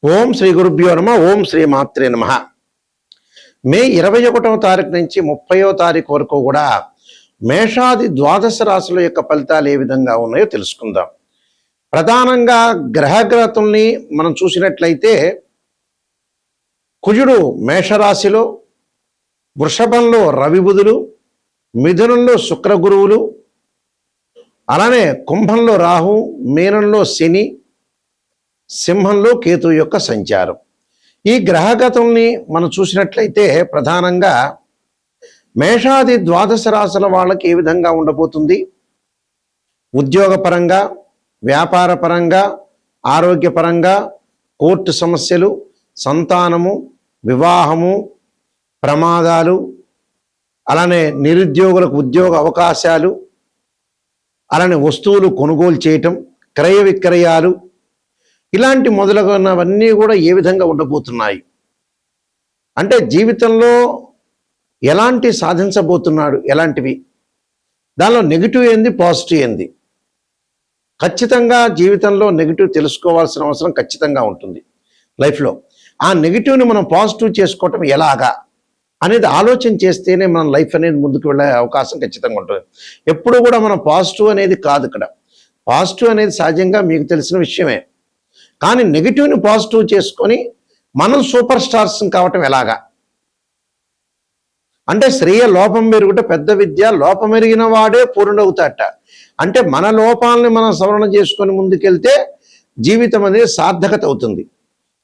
ఓం శ్రీ గురుభ్యో నమ. ఓం శ్రీ మాత్రే నమ. మే 21వ తారీఖు నుంచి 30వ తారీఖు వరకు కూడా మేషాది ద్వాదశ రాశుల యొక్క ఫలితాలు ఏ విధంగా ఉన్నాయో తెలుసుకుందాం. ప్రధానంగా గ్రహగతుల్ని మనం చూసినట్లయితే కుజుడు మేషరాశిలో, వృషభంలో రవి బుధులు, మిథునంలో శుక్ర గురువులు, అలానే కుంభంలో రాహు, మీనంలో శని, సింహంలో కేతు యొక్క సంచారం. ఈ గ్రహగతుల్ని మనం చూసినట్లయితే ప్రధానంగా మేషాది ద్వాదశ రాశుల వాళ్ళకి ఏ విధంగా ఉండబోతుంది, ఉద్యోగపరంగా, వ్యాపారపరంగా, ఆరోగ్యపరంగా, కోర్టు సమస్యలు, సంతానము, వివాహము, ప్రమాదాలు, అలానే నిరుద్యోగులకు ఉద్యోగ అవకాశాలు, అలానే వస్తువులు కొనుగోలు చేయటం, క్రయ విక్రయాలు, ఇలాంటి మొదలగునవన్నీ కూడా ఏ విధంగా ఉండబోతున్నాయి అంటే జీవితంలో ఎలాంటి సాధించబోతున్నాడు, ఎలాంటివి, దానిలో నెగిటివ్ ఏంది, పాజిటివ్ ఏంది, ఖచ్చితంగా జీవితంలో నెగిటివ్ తెలుసుకోవాల్సిన అవసరం ఖచ్చితంగా ఉంటుంది లైఫ్లో. ఆ నెగిటివ్ని మనం పాజిటివ్ చేసుకోవటం ఎలాగా అనేది ఆలోచన చేస్తేనే మన లైఫ్ అనేది ముందుకు వెళ్ళే అవకాశం ఖచ్చితంగా ఉంటుంది. ఎప్పుడు కూడా మనం పాజిటివ్ అనేది కాదు, ఇక్కడ పాజిటివ్ అనేది సహజంగా మీకు తెలిసిన విషయమే. కానీ నెగిటివ్ని పాజిటివ్ చేసుకొని మనం సూపర్ స్టార్స్ కావటం ఎలాగా అంటే శ్రేయ లోపం మెరుగుట పెద్ద విద్య, లోపం ఎరిగిన వాడే పూర్ణవుతాట. అంటే మన లోపాలని మనం సవరణ చేసుకొని ముందుకెళ్తే జీవితం అనేది సార్థకత అవుతుంది.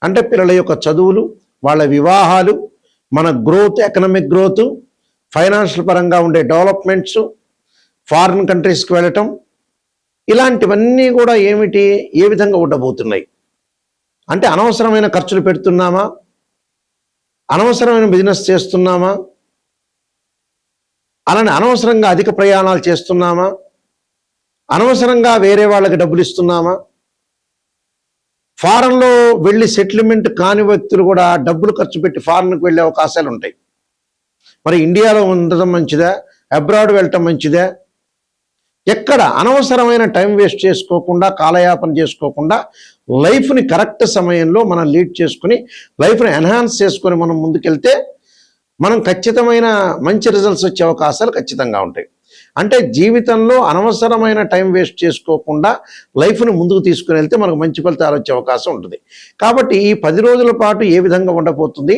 అంటే పిల్లల యొక్క చదువులు, వాళ్ళ వివాహాలు, మన గ్రోత్, ఎకనామిక్ గ్రోత్, ఫైనాన్షియల్ పరంగా ఉండే డెవలప్మెంట్స్, ఫారిన్ కంట్రీస్కి వెళ్ళటం, ఇలాంటివన్నీ కూడా ఏమిటి, ఏ విధంగా ఉండబోతున్నాయి అంటే అనవసరమైన ఖర్చులు పెడుతున్నామా, అనవసరమైన బిజినెస్ చేస్తున్నామా, అలానే అనవసరంగా అధిక ప్రయాణాలు చేస్తున్నామా, అనవసరంగా వేరే వాళ్ళకి డబ్బులు ఇస్తున్నామా, ఫారెన్లో వెళ్ళి సెటిల్మెంట్ కాని వ్యక్తులు కూడా డబ్బులు ఖర్చు పెట్టి ఫారెన్కి వెళ్ళే అవకాశాలు ఉంటాయి. మరి ఇండియాలో ఉండటం మంచిదా, అబ్రాడ్ వెళ్ళటం మంచిదా? ఎక్కడ అనవసరమైన టైం వేస్ట్ చేసుకోకుండా, కాలయాపన చేసుకోకుండా లైఫ్ని కరెక్ట్ సమయంలో మనం లీడ్ చేసుకుని లైఫ్ని ఎన్హాన్స్ చేసుకొని మనం ముందుకెళ్తే మనం ఖచ్చితమైన మంచి రిజల్ట్స్ వచ్చే అవకాశాలు ఖచ్చితంగా ఉంటాయి. అంటే జీవితంలో అనవసరమైన టైం వేస్ట్ చేసుకోకుండా లైఫ్ని ముందుకు తీసుకుని వెళ్తే మనకు మంచి ఫలితాలు వచ్చే అవకాశం ఉంటుంది. కాబట్టి ఈ 10 రోజుల పాటు ఏ విధంగా ఉండబోతుంది,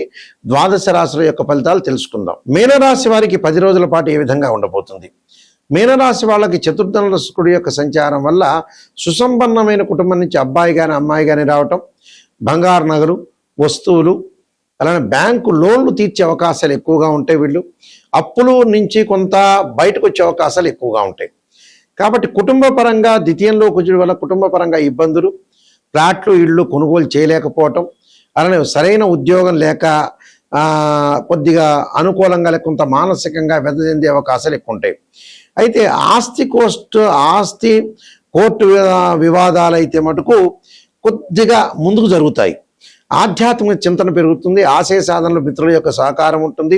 ద్వాదశ రాశుల యొక్క ఫలితాలు తెలుసుకుందాం. మీనరాశి వారికి 10 రోజుల పాటు ఏ విధంగా ఉండబోతుంది. మీనరాశి వాళ్ళకి చతుర్థంలో శుక్రుడి యొక్క సంచారం వల్ల సుసంపన్నమైన కుటుంబం నుంచి అబ్బాయి కానీ అమ్మాయి కానీ రావటం, బంగారు నగలు, వస్తువులు, అలానే బ్యాంకు లోన్లు తీర్చే అవకాశాలు ఎక్కువగా ఉంటాయి. వీళ్ళు అప్పులు నుంచి కొంత బయటకు వచ్చే అవకాశాలు ఎక్కువగా ఉంటాయి. కాబట్టి కుటుంబ పరంగా ద్వితీయంలో కుజుడి వల్ల కుటుంబ పరంగా ఇబ్బందులు, ఫ్లాట్లు, ఇళ్ళు కొనుగోలు చేయలేకపోవటం, అలానే సరైన ఉద్యోగం లేక కొద్దిగా అనుకూలంగా లేక కొంత మానసికంగా వెదజెందే అవకాశాలు ఎక్కువ ఉంటాయి. అయితే ఆస్తి కోర్టు వివాదాలు అయితే మటుకు కొద్దిగా ముందుకు జరుగుతాయి. ఆధ్యాత్మిక చింతన పెరుగుతుంది, ఆశయ సాధనలో మిత్రుల యొక్క సహకారం ఉంటుంది.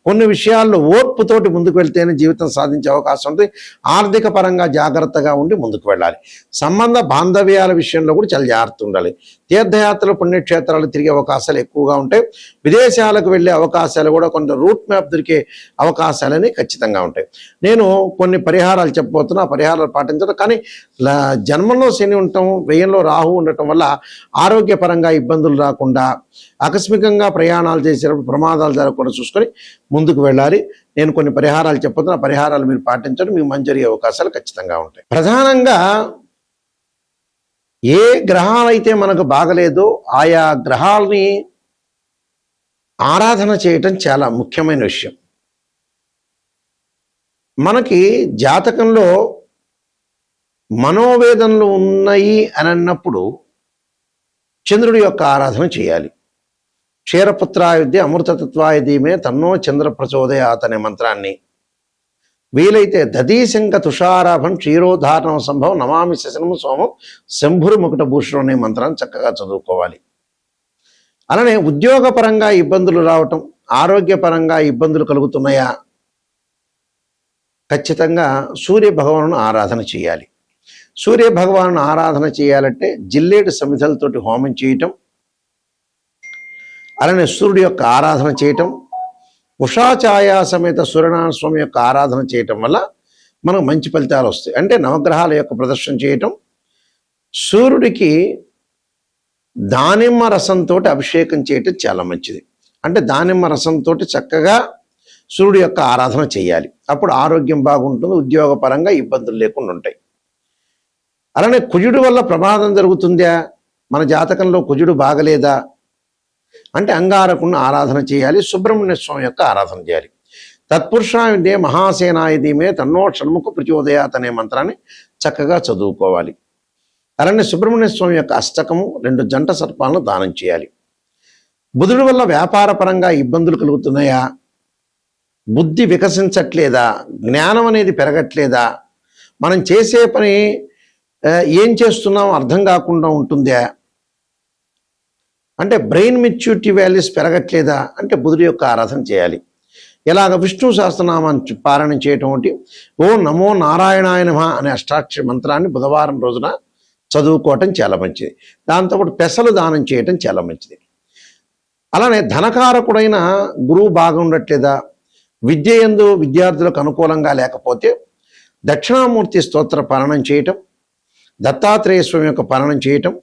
కొన్ని విషయాల్లో ఓర్పుతోటి ముందుకు వెళ్తేనే జీవితం సాధించే అవకాశం ఉంటుంది. ఆర్థిక పరంగా జాగ్రత్తగా ఉండి ముందుకు వెళ్ళాలి. సంబంధ బాంధవ్యాల విషయంలో కూడా చాలా జాగ్రత్త ఉండాలి. తీర్థయాత్రలు, పుణ్యక్షేత్రాలు తిరిగే అవకాశాలు ఎక్కువగా ఉంటాయి. విదేశాలకు వెళ్ళే అవకాశాలు కూడా కొంత రూట్ మ్యాప్ దొరికే అవకాశాలని ఖచ్చితంగా ఉంటాయి. నేను కొన్ని పరిహారాలు చెప్పబోతున్నా, ఆ పరిహారాలు పాటించడం. కానీ జన్మంలో శని ఉండటం, వ్యయంలో రాహు ఉండటం వల్ల ఆరోగ్యపరంగా ఇబ్బందులు రాకుండా, ఆకస్మికంగా ప్రయాణాలు చేసేటప్పుడు ప్రమాదాలు జరగకుండా చూసుకొని ముందుకు వెళ్ళాలి. నేను కొన్ని పరిహారాలు చెప్పబోతున్నా, ఆ పరిహారాలు మీరు పాటించడం మీకు మంచి జరిగే అవకాశాలు ఖచ్చితంగా ఉంటాయి. ప్రధానంగా ఏ గ్రహాలైతే మనకు బాగలేదో ఆయా గ్రహాలని ఆరాధన చేయటం చాలా ముఖ్యమైన విషయం. మనకి జాతకంలో మనోవేదనలు ఉన్నాయి అని అన్నప్పుడు చంద్రుడి యొక్క ఆరాధన చేయాలి. క్షీరపుత్రాయుధ్య అమృతతత్వాయ ధీమే తన్నో చంద్ర ప్రచోదయాత్ అనే మంత్రాన్ని, వీలైతే దధీశంక తుషారాభం క్షీరోధారణం సంభవం నమామి శశనము సోమం శంభురు ముకుట భూషణం అనే మంత్రాన్ని చక్కగా చదువుకోవాలి. అలానే ఉద్యోగపరంగా ఇబ్బందులు రావటం, ఆరోగ్యపరంగా ఇబ్బందులు కలుగుతున్నాయా, ఖచ్చితంగా సూర్య భగవాను ఆరాధన చేయాలి. సూర్య భగవాను ఆరాధన చేయాలంటే జిల్లేడు సమిధలతోటి హోమం చేయటం, అలానే సూర్యుడి యొక్క ఆరాధన చేయటం, ఉషాఛాయా సమేత సూర్యనారాయణ స్వామి యొక్క ఆరాధన చేయటం వల్ల మనకు మంచి ఫలితాలు వస్తాయి. అంటే నవగ్రహాల యొక్క ప్రదర్శన చేయటం, సూర్యుడికి దానిమ్మ రసంతో అభిషేకం చేయటం చాలా మంచిది. అంటే దానిమ్మ రసంతో చక్కగా సూర్యుడి యొక్క ఆరాధన చేయాలి. అప్పుడు ఆరోగ్యం బాగుంటుంది, ఉద్యోగపరంగా ఇబ్బందులు లేకుండా ఉంటాయి. అలానే కుజుడు వల్ల ప్రమాదం జరుగుతుందా, మన జాతకంలో కుజుడు బాగలేదా అంటే అంగారకుడిని ఆరాధన చేయాలి, సుబ్రహ్మణ్య స్వామి యొక్క ఆరాధన చేయాలి. తత్పురుషాయుధే మహాసేనాయుధీమే తన్నో షణ్ముఖ ప్రచోదయాత్ అనే మంత్రాన్ని చక్కగా చదువుకోవాలి. అలానే సుబ్రహ్మణ్య స్వామి యొక్క అష్టకము 2 జంట సర్పాలను దానం చేయాలి. బుధుడి వల్ల వ్యాపారపరంగా ఇబ్బందులు కలుగుతున్నాయా, బుద్ధి వికసించట్లేదా, జ్ఞానం అనేది పెరగట్లేదా, మనం చేసే పని ఏం చేస్తున్నాం అర్థం కాకుండా ఉంటుందా, అంటే బ్రెయిన్ మెచ్యూరిటీ వాల్యూస్ పెరగట్లేదా అంటే బుధుడి యొక్క ఆరాధన చేయాలి. ఇలాగ విష్ణు సహస్రనామాన్ని పారాయణం చేయటం ఒకటి, ఓం నమో నారాయణాయ నమః అనే అష్టాక్షరి మంత్రాన్ని బుధవారం రోజున చదువుకోవటం చాలా మంచిది. దాంతోపాటు పెసలు దానం చేయటం చాలా మంచిది. అలానే ధనకారకుడైన గురువు బాగుండట్లేదా, విద్య యందు విద్యార్థులకు అనుకూలంగా లేకపోతే దక్షిణామూర్తి స్తోత్ర పారాయణం చేయటం, దత్తాత్రేయ స్వామి యొక్క పారాయణం చేయటం,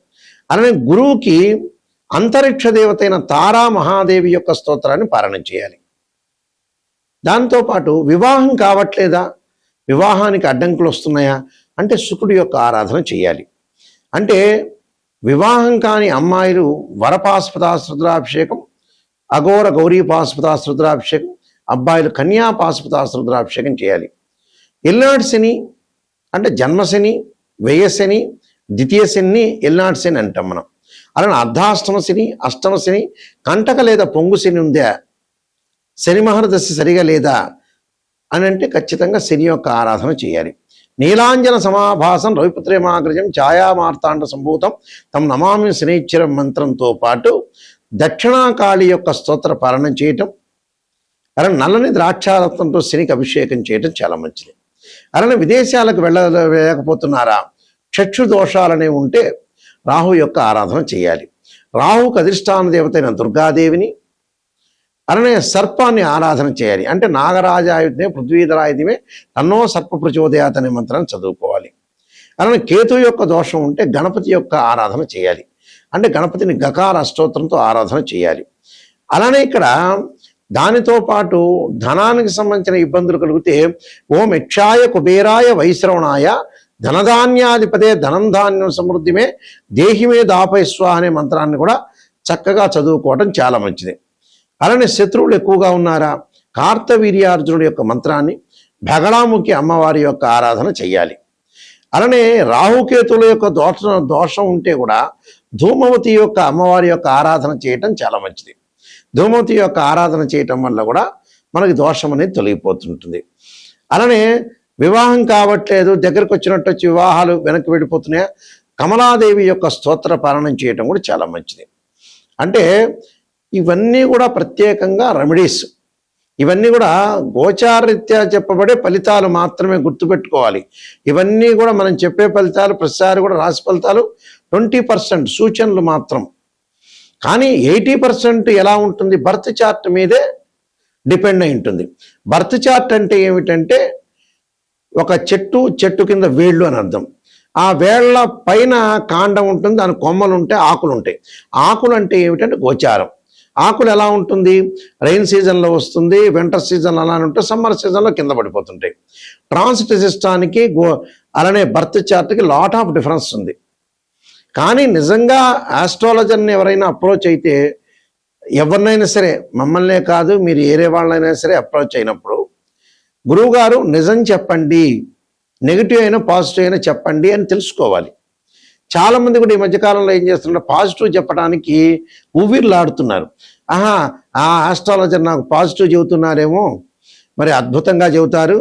అలానే గురువుకి అంతరిక్ష దేవతైన తారా మహాదేవి యొక్క స్తోత్రాన్ని పారాయణం చేయాలి. దాంతోపాటు వివాహం కావట్లేదా, వివాహానికి అడ్డంకులు వస్తున్నాయా అంటే శుకుడి యొక్క ఆరాధన చేయాలి. అంటే వివాహం కాని అమ్మాయిలు వరపాశుపతాశ్రుద్రాభిషేకం, అఘోర గౌరీ పాశుపతాశ్రుద్రాభిషేకం, అబ్బాయిలు కన్యా పాశుపతాశ్రుద్రాభిషేకం చేయాలి. ఎల్నాటి శని అంటే జన్మశని, వ్యయశని, ద్వితీయ శని ఎల్నాటి శని అంటాం మనం. అలానే అర్ధాష్టమ శని, అష్టమ శని, కంటక లేదా పొంగు శని ఉందా, శని మహర్దశ సరిగా లేదా అని అంటే ఖచ్చితంగా శని యొక్క ఆరాధన చేయాలి. నీలాంజన సమాభాసం రవిపుత్రేమాగ్రజం ఛాయామార్తాండ సంభూతం తమ నమామి శనైశ్వరం మంత్రంతో పాటు దక్షిణాకాళి యొక్క స్తోత్ర పాలనం చేయటం, అలానే నల్లని ద్రాక్షారత్నంతో శనికి అభిషేకం చేయటం చాలా మంచిది. అలానే విదేశాలకు వెళ్ళలేకపోతున్నారా, చక్షు దోషాలనే ఉంటే రాహు యొక్క ఆరాధన చేయాలి. రాహుకు అధిష్టాన దేవతైన దుర్గాదేవిని, అలానే సర్పాన్ని ఆరాధన చేయాలి. అంటే నాగరాజాయుధమే పృథ్వీధరాయుధమే తన్నో సర్ప ప్రచోదయాత్ అనే మంత్రాన్ని చదువుకోవాలి. అలానే కేతు యొక్క దోషం ఉంటే గణపతి యొక్క ఆరాధన చేయాలి. అంటే గణపతిని గకార అష్టోత్తరంతో ఆరాధన చేయాలి. అలానే ఇక్కడ దానితో పాటు ధనానికి సంబంధించిన ఇబ్బందులు కలిగితే ఓం యక్షాయ కుబేరాయ వైశ్రవణాయ ధనధాన్యాధిపతే ధనం ధాన్యం సమృద్ధిమే దేహిమే దాపైస్వా అనే మంత్రాన్ని కూడా చక్కగా చదువుకోవటం చాలా మంచిది. అలానే శత్రువులు ఎక్కువగా ఉన్నారా, కార్తవీర్యార్జునుడి యొక్క మంత్రాన్ని, భగడాముఖి అమ్మవారి యొక్క ఆరాధన చెయ్యాలి. అలానే రాహుకేతుల యొక్క దోషం ఉంటే కూడా ధూమవతి యొక్క అమ్మవారి యొక్క ఆరాధన చేయటం చాలా మంచిది. ధూమవతి యొక్క ఆరాధన చేయటం వల్ల కూడా మనకి దోషం అనేది తొలగిపోతుంటుంది. అలానే వివాహం కావట్లేదు, దగ్గరకు వచ్చినట్టు వచ్చి వివాహాలు వెనక్కి వెళ్ళిపోతున్నాయా, కమలాదేవి యొక్క స్తోత్ర పాలనం చేయటం కూడా చాలా మంచిది. అంటే ఇవన్నీ కూడా ప్రత్యేకంగా రెమెడీస్, ఇవన్నీ కూడా గోచారరీత్యా చెప్పబడే ఫలితాలు మాత్రమే గుర్తుపెట్టుకోవాలి. ఇవన్నీ కూడా మనం చెప్పే ఫలితాలు ప్రతిసారి కూడా రాశి ఫలితాలు 20% సూచనలు మాత్రం. కానీ 80% ఎలా ఉంటుంది, బర్త్ చార్ట్ మీదే డిపెండ్ అయి ఉంటుంది. బర్త్ చార్ట్ అంటే ఏమిటంటే ఒక చెట్టు కింద వేళ్ళు అని అర్థం. ఆ వేళ్ల పైన కాండం ఉంటుంది, దాని కొమ్మలు ఉంటాయి, ఆకులు ఉంటాయి. ఆకులు అంటే ఏమిటంటే గోచారం. ఆకులు ఎలా ఉంటుంది, రైన్ సీజన్లో వస్తుంది, వింటర్ సీజన్లో అలానే ఉంటే, సమ్మర్ సీజన్లో కింద పడిపోతుంటాయి. ట్రాన్సిట్ సిస్టానికి అలానే బర్త్ చార్ట్కి లాట్ ఆఫ్ డిఫరెన్స్ ఉంది. కానీ నిజంగా ఆస్ట్రాలజర్ని ఎవరైనా అప్రోచ్ అయితే, ఎవరినైనా సరే, మమ్మల్నే కాదు మీరు ఏరే వాళ్ళైనా సరే అప్రోచ్ అయినప్పుడు గురువు గారు నిజం చెప్పండి, నెగిటివ్ అయినా పాజిటివ్ అయినా చెప్పండి అని తెలుసుకోవాలి. చాలామంది కూడా ఈ మధ్యకాలంలో ఏం చేస్తున్నారు, పాజిటివ్ చెప్పడానికి ఊవిర్లాడుతున్నారు. ఆ ఆస్ట్రాలజర్ నాకు పాజిటివ్ చెబుతున్నారేమో, మరి అద్భుతంగా చెబుతారు,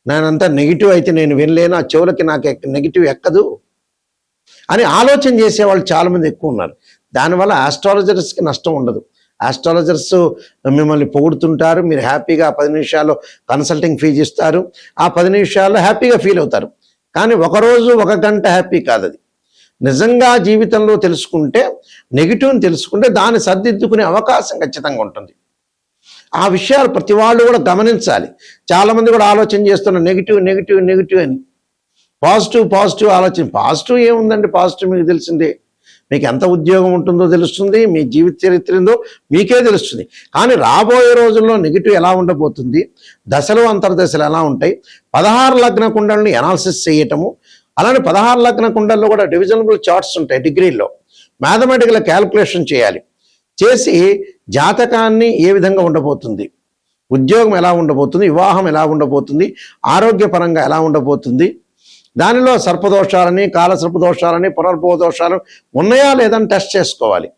నేనంతా నెగిటివ్ అయితే నేను వినలేను, ఆ చెవులకి నాకు నెగిటివ్ ఎక్కదు అని ఆలోచన చేసేవాళ్ళు చాలామంది ఎక్కువ ఉన్నారు. దానివల్ల ఆస్ట్రాలజర్స్కి నష్టం ఉండదు. ఆస్ట్రాలజర్స్ మిమ్మల్ని పొగుడుతుంటారు, మీరు హ్యాపీగా 10 నిమిషాలు కన్సల్టింగ్ ఫీజు ఇస్తారు, ఆ 10 నిమిషాల్లో హ్యాపీగా ఫీల్ అవుతారు. కానీ ఒకరోజు 1 గంట హ్యాపీ కాదు అది. నిజంగా జీవితంలో తెలుసుకుంటే, నెగిటివ్ని తెలుసుకుంటే దాన్ని సర్దిద్దుకునే అవకాశం ఖచ్చితంగా ఉంటుంది. ఆ విషయాలు ప్రతి వాళ్ళు కూడా గమనించాలి. చాలామంది కూడా ఆలోచన చేస్తున్న నెగిటివ్ నెగిటివ్ నెగిటివ్ అని. పాజిటివ్ పాజిటివ్ ఆలోచన. పాజిటివ్ ఏముందండి? పాజిటివ్ మీకు తెలిసిందే. మీకు ఎంత ఉద్యోగం ఉంటుందో తెలుస్తుంది, మీ జీవిత చరిత్ర ఏందో మీకే తెలుస్తుంది. కానీ రాబోయే రోజుల్లో నెగిటివ్ ఎలా ఉండబోతుంది, దశలు అంతర్దశలు ఎలా ఉంటాయి, 16 లగ్న కుండల్ని అనాలిసిస్ చేయటము, అలానే 16 లగ్న కుండల్లో కూడా డివిజనబుల్ చార్ట్స్ ఉంటాయి. డిగ్రీల్లో మ్యాథమెటికల్ క్యాలిక్యులేషన్ చేయాలి. చేసి జాతకాన్ని ఏ విధంగా ఉండబోతుంది, ఉద్యోగం ఎలా ఉండబోతుంది, వివాహం ఎలా ఉండబోతుంది, ఆరోగ్యపరంగా ఎలా ఉండబోతుంది, దానిలో సర్పదోషాలని, కాలసర్పదోషాలని, పునర్భవ దోషాలు ఉన్నాయా లేదని టెస్ట్ చేసుకోవాలి.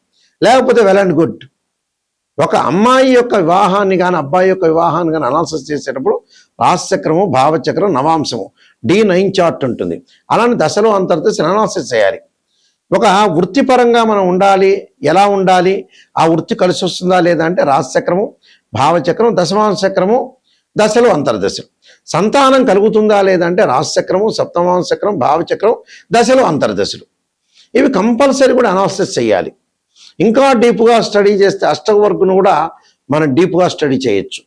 లేకపోతే వెల్ అండ్ గుడ్. ఒక అమ్మాయి యొక్క వివాహాన్ని కానీ అబ్బాయి యొక్క వివాహాన్ని కానీ అనాలిసిస్ చేసేటప్పుడు రాశిచక్రము, భావచక్రం, నవాంశము D9 చార్ట్ ఉంటుంది. అలానే దశలో అంతర్దశలు అనాలిసిస్ చేయాలి. ఒక వృత్తిపరంగా మనం ఉండాలి, ఎలా ఉండాలి, ఆ వృత్తి కలిసి వస్తుందా లేదా అంటే రాశిచక్రము, భావచక్రం, దశమాంశ చక్రము, దశలు అంతర్దశలు. సంతానం కలుగుతుందా లేదంటే రాశిచక్రము, సప్తమాంశ చక్రం, భావచక్రం, దశలు అంతర్దశలు. ఇవి కంపల్సరీ కూడా అనాలిసిస్ చేయాలి. ఇంకా డీప్గా స్టడీ చేస్తే అష్టవర్గును కూడా మనం డీప్గా స్టడీ చేయొచ్చు.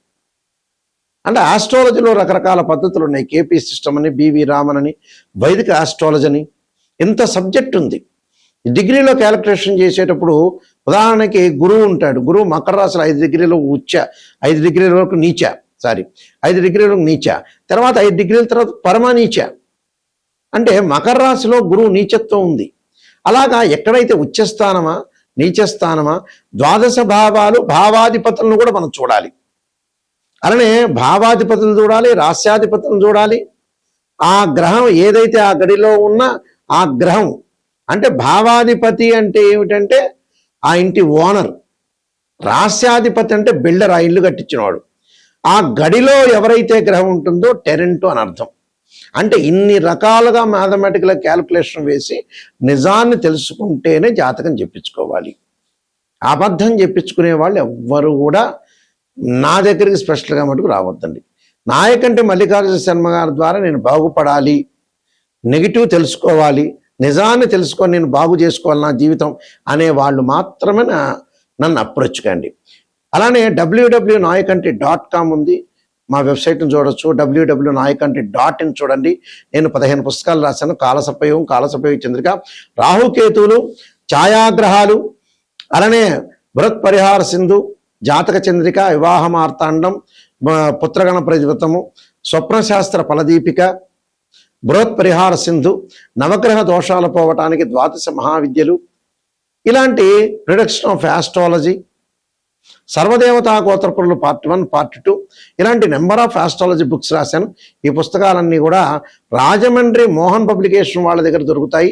అంటే ఆస్ట్రాలజీలో రకరకాల పద్ధతులు ఉన్నాయి. కేపీ సిస్టమ్ అని, బివి రామన్ అని, వైదిక ఆస్ట్రాలజీ అని, ఇంత సబ్జెక్ట్ ఉంది. డిగ్రీలో క్యాలిక్యులేషన్ చేసేటప్పుడు ఉదాహరణకి గురువు ఉంటాడు. గురువు మకర రాశిలో 5 డిగ్రీలు ఉచ్చ, 5 డిగ్రీల వరకు నీచ, 5 డిగ్రీల వరకు నీచ, తర్వాత 5 డిగ్రీల తర్వాత పరమనీచ. అంటే మకర రాశిలో గురువు నీచత్వం ఉంది. అలాగా ఎక్కడైతే ఉచ్చస్థానమా, నీచస్థానమా, ద్వాదశ భావాలు, భావాధిపతులను కూడా మనం చూడాలి. అలానే భావాధిపతులు చూడాలి, రాస్యాధిపతులను చూడాలి. ఆ గ్రహం ఏదైతే ఆ గడిలో ఉన్నా ఆ గ్రహం అంటే భావాధిపతి అంటే ఏమిటంటే ఆ ఇంటి ఓనర్, రాస్యాధిపతి అంటే బిల్డర్, ఆ ఇల్లు కట్టించినవాడు. ఆ గడిలో ఎవరైతే గ్రహం ఉంటుందో టెరెంట్ అని అర్థం. అంటే ఇన్ని రకాలుగా మ్యాథమెటికల్ క్యాలిక్యులేషన్ వేసి నిజాన్ని తెలుసుకుంటేనే జాతకం చెప్పించుకోవాలి. అబద్ధం చెప్పించుకునే వాళ్ళు ఎవ్వరు కూడా నా దగ్గరికి స్పెషల్గా మటుకు రావద్దండి. నాయకంటే మల్లికార్జున శర్మ గారి ద్వారా నేను బాగుపడాలి, నెగిటివ్ తెలుసుకోవాలి, నిజాన్ని తెలుసుకొని నేను బాగు చేసుకోవాలి నా జీవితం అనే వాళ్ళు మాత్రమే నన్ను అప్రోచ్ కండి. అలానే www.nayakanti.com ఉంది, మా వెబ్సైట్ని చూడొచ్చు. www.nayakanti.in చూడండి. నేను 15 పుస్తకాలు రాశాను. కాలసర్పయోగం, కాలసర్పయోగ చంద్రిక, రాహుకేతువులు, ఛాయాగ్రహాలు, అలానే బృహత్ పరిహార సింధు, జాతక చంద్రిక, వివాహ మార్తాండం, పుత్రగణ ప్రతివృతము, స్వప్నశాస్త్ర ఫలదీపిక, బృహత్ పరిహార సింధు, నవగ్రహ దోషాలు పోవటానికి ద్వాదశ మహావిద్యలు, ఇలాంటి ప్రిడిక్షన్ ఆఫ్ ఆస్ట్రాలజీ, సర్వదేవతా గోత్రపురులు పార్ట్ 1, పార్ట్ 2, ఇలాంటి నెంబర్ ఆఫ్ ఆస్ట్రాలజీ బుక్స్ రాశాను. ఈ పుస్తకాలన్నీ కూడా రాజమండ్రి మోహన్ పబ్లికేషన్ వాళ్ళ దగ్గర దొరుకుతాయి.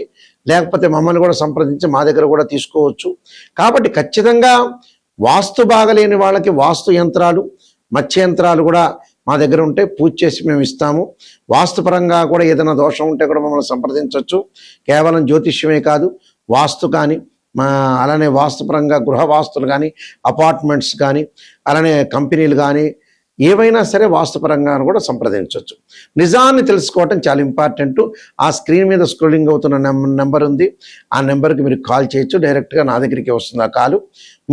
లేకపోతే మమ్మల్ని కూడా సంప్రదించి మా దగ్గర కూడా తీసుకోవచ్చు. కాబట్టి ఖచ్చితంగా వాస్తు బాగలేని వాళ్ళకి వాస్తు యంత్రాలు, మత్స్య యంత్రాలు కూడా మా దగ్గర ఉంటే పూజ చేసి మేము ఇస్తాము. వాస్తుపరంగా కూడా ఏదైనా దోషం ఉంటే కూడా మమ్మల్ని సంప్రదించవచ్చు. కేవలం జ్యోతిష్యమే కాదు, వాస్తు కానీ, అలానే వాస్తుపరంగా గృహ వాస్తులు కానీ, అపార్ట్మెంట్స్ కానీ, అలానే కంపెనీలు కానీ, ఏవైనా సరే వాస్తుపరంగా కూడా సంప్రదించవచ్చు. నిజాన్ని తెలుసుకోవటం చాలా ఇంపార్టెంట్. ఆ స్క్రీన్ మీద స్క్రోలింగ్ అవుతున్న నెంబర్ ఉంది, ఆ నెంబర్కి మీరు కాల్ చేయొచ్చు. డైరెక్ట్గా నా దగ్గరికి వస్తుంది ఆ కాలు.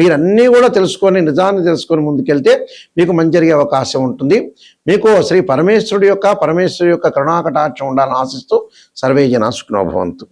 మీరు అన్నీ కూడా తెలుసుకొని, నిజాన్ని తెలుసుకొని ముందుకెళ్తే మీకు మంచి జరిగే అవకాశం ఉంటుంది. మీకు శ్రీ పరమేశ్వరుడి యొక్క కరుణాకటాక్షం ఉండాలని ఆశిస్తూ సర్వే జనా సుఖినో భవంతు.